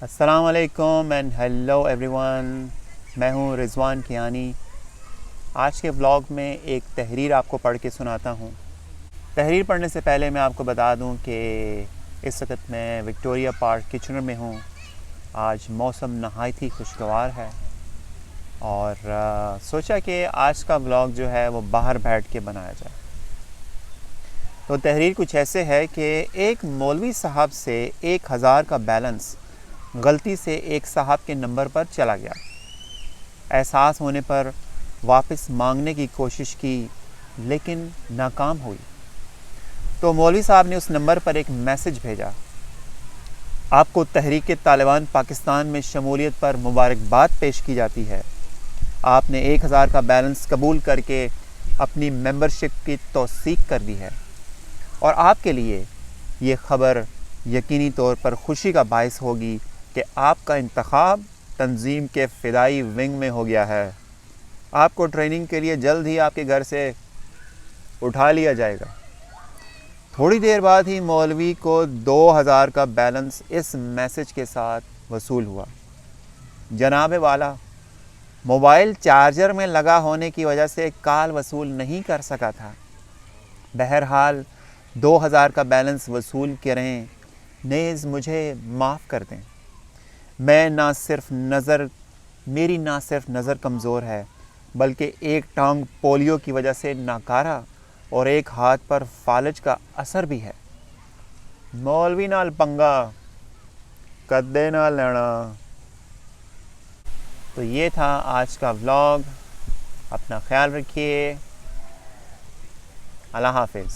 السلام علیکم and hello every one. میں ہوں رضوان کیانی. آج کے بلاگ میں ایک تحریر آپ کو پڑھ کے سناتا ہوں. تحریر پڑھنے سے پہلے میں آپ کو بتا دوں کہ اس وقت میں وکٹوریہ پارک کچنر میں ہوں. آج موسم نہایت ہی خوشگوار ہے اور سوچا کہ آج کا بلاگ جو ہے وہ باہر بیٹھ کے بنایا جائے. تو تحریر کچھ ایسے ہے کہ ایک مولوی صاحب سے 1000 کا بیلنس غلطی سے ایک صاحب کے نمبر پر چلا گیا. احساس ہونے پر واپس مانگنے کی کوشش کی لیکن ناکام ہوئی. تو مولوی صاحب نے اس نمبر پر ایک میسج بھیجا: آپ کو تحریک طالبان پاکستان میں شمولیت پر مبارکباد پیش کی جاتی ہے. آپ نے 1000 کا بیلنس قبول کر کے اپنی ممبرشپ کی توثیق کر دی ہے اور آپ کے لیے یہ خبر یقینی طور پر خوشی کا باعث ہوگی کہ آپ کا انتخاب تنظیم کے فدائی ونگ میں ہو گیا ہے. آپ کو ٹریننگ کے لیے جلد ہی آپ کے گھر سے اٹھا لیا جائے گا. تھوڑی دیر بعد ہی مولوی کو 2000 کا بیلنس اس میسج کے ساتھ وصول ہوا: جناب والا، موبائل چارجر میں لگا ہونے کی وجہ سے کال وصول نہیں کر سکا تھا. بہرحال 2000 کا بیلنس وصول کریں، نیز مجھے معاف کر دیں. میری نہ صرف نظر کمزور ہے بلکہ ایک ٹانگ پولیو کی وجہ سے ناکارہ اور ایک ہاتھ پر فالج کا اثر بھی ہے. مولوی نال پنگا کدے نہ لینا. تو یہ تھا آج کا ولاگ. اپنا خیال رکھیے. اللہ حافظ.